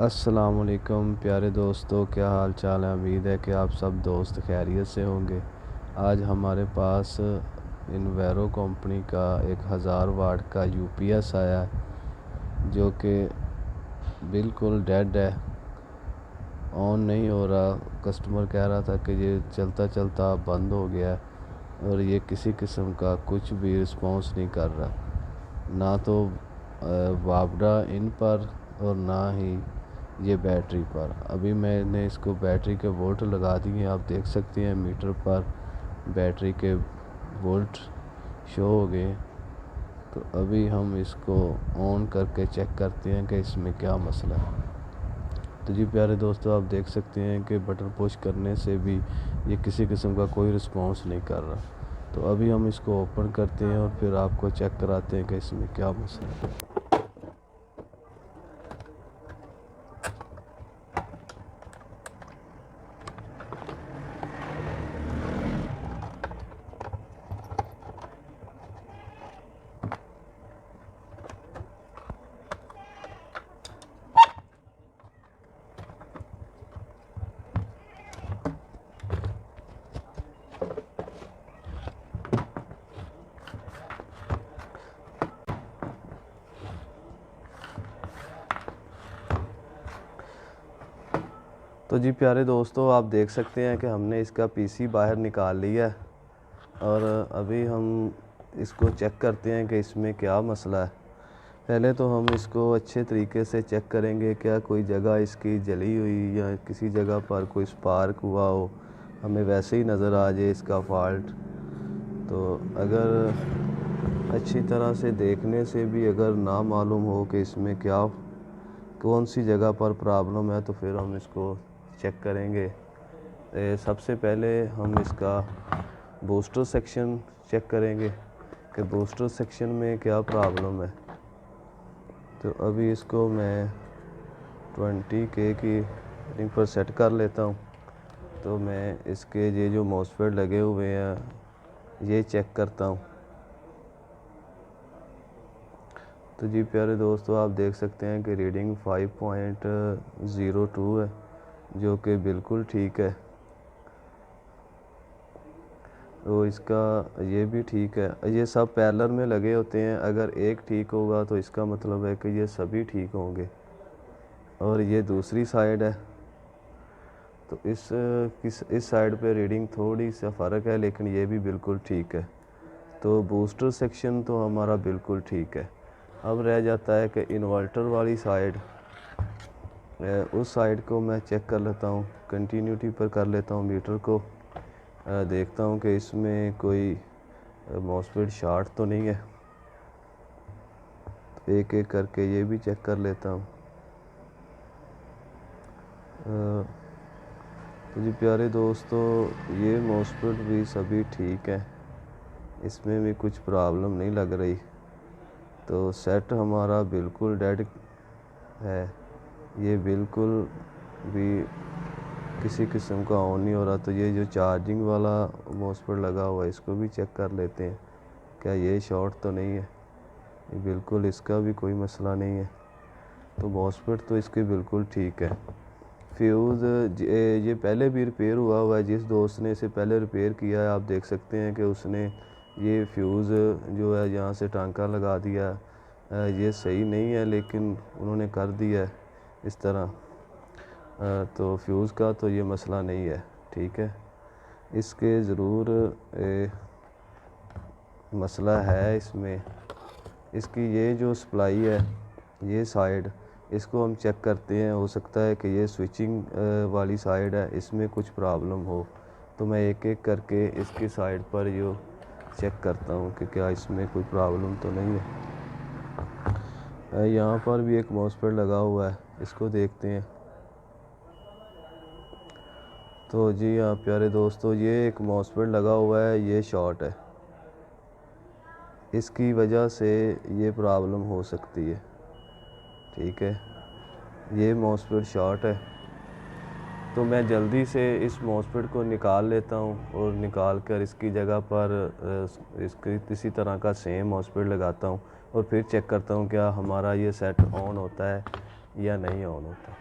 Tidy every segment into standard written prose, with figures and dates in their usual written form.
अस्सलामुअलैकुम प्यारे दोस्तों, क्या हाल चाल है। उम्मीद है कि आप सब दोस्त खैरियत से होंगे। आज हमारे पास इन्वेरो कंपनी का 1000 वाट का यूपीएस आया है जो कि बिल्कुल डेड है, ऑन नहीं हो रहा। कस्टमर कह रहा था कि ये चलता चलता बंद हो गया है और ये किसी किस्म का कुछ भी रिस्पॉन्स नहीं कर रहा, ना तो वापडा इन पर और ना ही ये बैटरी पर। अभी मैंने इसको बैटरी के वोल्ट लगा दिए, आप देख सकते हैं मीटर पर बैटरी के वोल्ट शो हो गए। तो अभी हम इसको ऑन करके चेक करते हैं कि इसमें क्या मसला है। तो जी प्यारे दोस्तों, आप देख सकते हैं कि बटन पुश करने से भी ये किसी किस्म का कोई रिस्पांस नहीं कर रहा। तो अभी हम इसको ओपन करते हैं और फिर आपको चेक कराते हैं कि इसमें क्या मसला है। तो जी प्यारे दोस्तों, आप देख सकते हैं कि हमने इसका पीसी बाहर निकाल लिया है और अभी हम इसको चेक करते हैं कि इसमें क्या मसला है। पहले तो हम इसको अच्छे तरीके से चेक करेंगे, क्या कोई जगह इसकी जली हुई या किसी जगह पर कोई स्पार्क हुआ हो, हमें वैसे ही नज़र आ जाए इसका फॉल्ट। तो अगर अच्छी तरह से देखने से भी अगर ना मालूम हो कि इसमें क्या कौन सी जगह पर प्रॉब्लम है, तो फिर हम इसको चेक करेंगे। सबसे पहले हम इसका बूस्टर सेक्शन चेक करेंगे कि बूस्टर सेक्शन में क्या प्रॉब्लम है। तो अभी इसको मैं 20K की रिंग पर सेट कर लेता हूँ। तो मैं इसके ये जो मॉसफेट लगे हुए हैं ये चेक करता हूँ। तो जी प्यारे दोस्तों, आप देख सकते हैं कि रीडिंग 5.02 है जो कि बिल्कुल ठीक है। तो इसका ये भी ठीक है। ये सब पैरेलल में लगे होते हैं, अगर एक ठीक होगा तो इसका मतलब है कि ये सभी ठीक होंगे। और ये दूसरी साइड है, तो इस साइड पे रीडिंग थोड़ी सा फ़र्क है, लेकिन ये भी बिल्कुल ठीक है। तो बूस्टर सेक्शन तो हमारा बिल्कुल ठीक है। अब रह जाता है कि इन्वर्टर वाली साइड, उस साइड को मैं चेक कर लेता हूँ। कंटिन्यूटी पर कर लेता हूँ मीटर को, देखता हूँ कि इसमें कोई मॉसफेट शॉर्ट तो नहीं है। तो एक एक करके ये भी चेक कर लेता हूँ। तो जी प्यारे दोस्तों, ये मॉसफेट भी सभी ठीक है, इसमें भी कुछ प्रॉब्लम नहीं लग रही। तो सेट हमारा बिल्कुल डेड है, ये बिल्कुल भी किसी किस्म का ऑन नहीं हो रहा। तो ये जो चार्जिंग वाला मॉसफेट लगा हुआ है इसको भी चेक कर लेते हैं, क्या ये शॉर्ट तो नहीं है। ये बिल्कुल इसका भी कोई मसला नहीं है। तो मॉसफेट तो इसके बिल्कुल ठीक है। फ्यूज़ ये पहले भी रिपेयर हुआ है, जिस दोस्त ने इसे पहले रिपेयर किया है आप देख सकते हैं कि उसने ये फ्यूज़ जो है यहाँ से टांका लगा दिया। ये सही नहीं है लेकिन उन्होंने कर दिया है इस तरह। तो फ्यूज़ का तो ये मसला नहीं है, ठीक है। इसके ज़रूर मसला है इसमें। इसकी ये जो सप्लाई है ये साइड, इसको हम चेक करते हैं। हो सकता है कि ये स्विचिंग वाली साइड है, इसमें कुछ प्रॉब्लम हो। तो मैं एक एक करके इसकी साइड पर यो चेक करता हूँ कि क्या इसमें कोई प्रॉब्लम तो नहीं है। यहाँ पर भी एक मॉसफेट लगा हुआ है, इसको देखते हैं। तो जी हाँ प्यारे दोस्तों, ये एक मॉसफेट लगा हुआ है, ये शॉर्ट है, इसकी वजह से ये प्रॉब्लम हो सकती है, ठीक है। ये मॉसफेट शॉर्ट है, तो मैं जल्दी से इस मॉसफेट को निकाल लेता हूँ और निकाल कर इसकी जगह पर इसकी किसी तरह का सेम मॉसफेट लगाता हूँ और फिर चेक करता हूँ क्या हमारा ये सेट ऑन होता है या नहीं ऑन होता।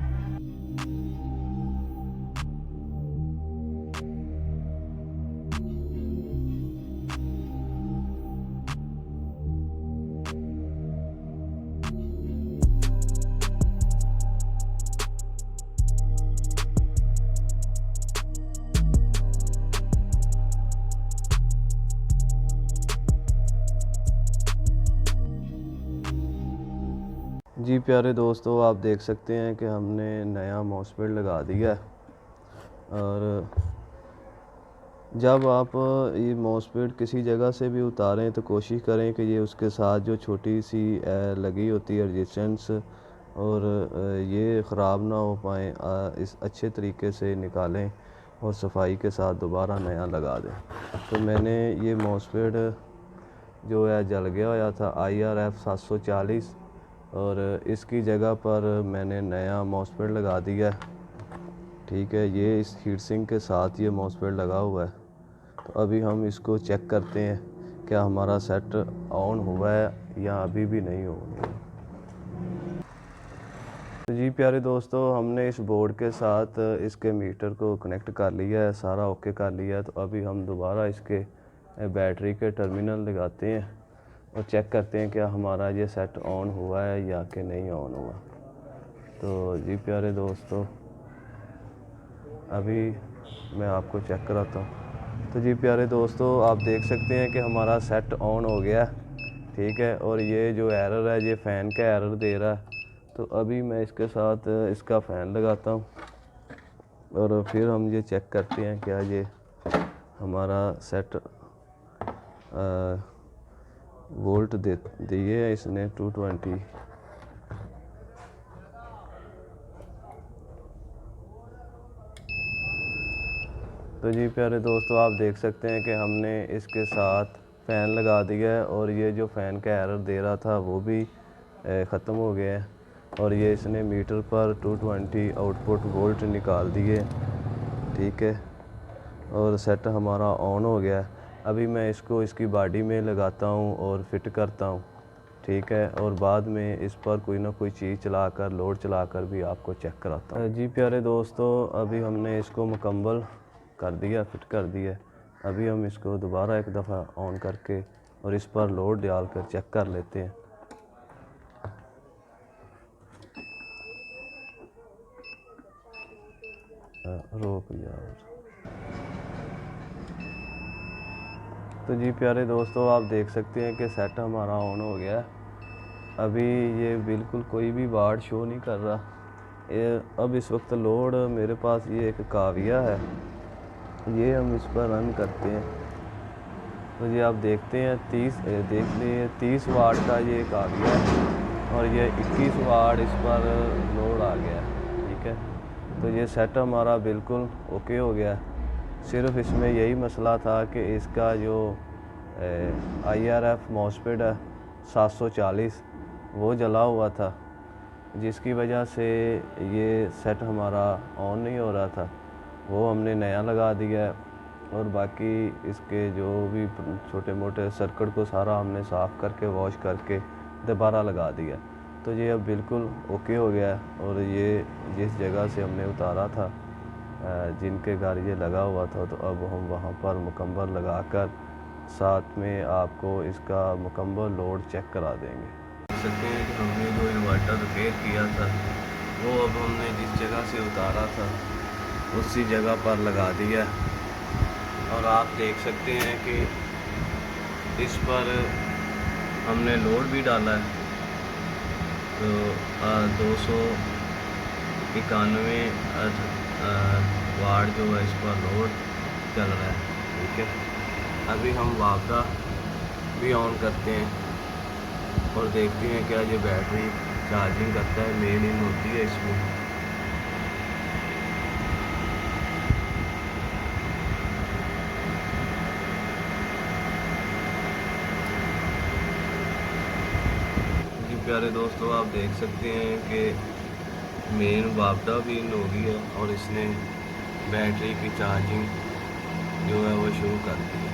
जी प्यारे दोस्तों, आप देख सकते हैं कि हमने नया मॉसफेट लगा दिया है। और जब आप ये मॉसफेट किसी जगह से भी उतारें तो कोशिश करें कि ये उसके साथ जो छोटी सी लगी होती है रेजिस्टेंस, और ये ख़राब ना हो पाए, इस अच्छे तरीके से निकालें और सफाई के साथ दोबारा नया लगा दें। तो मैंने ये मॉसफेट जो है जल गया हुआ था IRF 740, और इसकी जगह पर मैंने नया मॉसफेट लगा दिया। ठीक है, ये इस हीट सिंक के साथ ये मॉसफेट लगा हुआ है। तो अभी हम इसको चेक करते हैं क्या हमारा सेट ऑन हुआ है या अभी भी नहीं हुआ। तो जी प्यारे दोस्तों, हमने इस बोर्ड के साथ इसके मीटर को कनेक्ट कर लिया है, सारा ओके कर लिया है। तो अभी हम दोबारा इसके बैटरी के टर्मिनल लगाते हैं और चेक करते हैं क्या हमारा ये सेट ऑन हुआ है या कि नहीं ऑन हुआ। तो जी प्यारे दोस्तों, अभी मैं आपको चेक कराता हूँ। तो जी प्यारे दोस्तों, आप देख सकते हैं कि हमारा सेट ऑन हो गया, ठीक है। और ये जो एरर है ये फ़ैन का एरर दे रहा है। तो अभी मैं इसके साथ इसका फ़ैन लगाता हूँ और फिर हम ये चेक करते हैं क्या ये हमारा सेट वोल्ट दिए है इसने 220। तो जी प्यारे दोस्तों, आप देख सकते हैं कि हमने इसके साथ फ़ैन लगा दिया है और ये जो फ़ैन का एरर दे रहा था वो भी ख़त्म हो गया है। और ये इसने मीटर पर 220 आउटपुट वोल्ट निकाल दिए, ठीक है। और सेट हमारा ऑन हो गया है। अभी मैं इसको इसकी बॉडी में लगाता हूँ और फिट करता हूँ, ठीक है। और बाद में इस पर कोई ना कोई चीज़ चलाकर, लोड चलाकर भी आपको चेक कराता हूँ। जी प्यारे दोस्तों, अभी हमने इसको मुकम्मल कर दिया, फिट कर दिया। अभी हम इसको दोबारा एक दफ़ा ऑन करके और इस पर लोड डालकर चेक कर लेते हैं। रोक यार। तो जी प्यारे दोस्तों, आप देख सकते हैं कि सेट हमारा ऑन हो गया है। अभी ये बिल्कुल कोई भी वाट शो नहीं कर रहा। अब इस वक्त लोड मेरे पास ये एक काविया है, ये हम इस पर रन करते हैं। तो ये आप देखते हैं 30 वाट का ये काविया है और ये 21 वाट इस पर लोड आ गया है, ठीक है। तो ये सेट हमारा बिल्कुल ओके हो गया। सिर्फ इसमें यही मसला था कि इसका जो IRF मॉसफेट है 740 वो जला हुआ था, जिसकी वजह से ये सेट हमारा ऑन नहीं हो रहा था। वो हमने नया लगा दिया है और बाकी इसके जो भी छोटे मोटे सर्किट को सारा हमने साफ़ करके वॉश करके दोबारा लगा दिया। तो ये अब बिल्कुल ओके हो गया है। और ये जिस जगह से हमने उतारा था, जिनके घर ये लगा हुआ था, तो अब हम वहाँ पर मुकम्मल लगाकर साथ में आपको इसका मुकम्मल लोड चेक करा देंगे। देख सकते हैं कि हमने जो इन्वर्टर रिपेयर किया था वो अब हमने जिस जगह से उतारा था उसी जगह पर लगा दिया। और आप देख सकते हैं कि इस पर हमने लोड भी डाला है। तो 291 वाट जो है इस पर लोड चल रहा है, ठीक है। अभी हम वापदा भी ऑन करते हैं और देखते हैं क्या ये बैटरी चार्जिंग करता है, मेन इन होती है इसमें। प्यारे दोस्तों, आप देख सकते हैं कि मेन वापदा भी इन हो गई है और इसने बैटरी की चार्जिंग जो है वो शुरू कर दी है।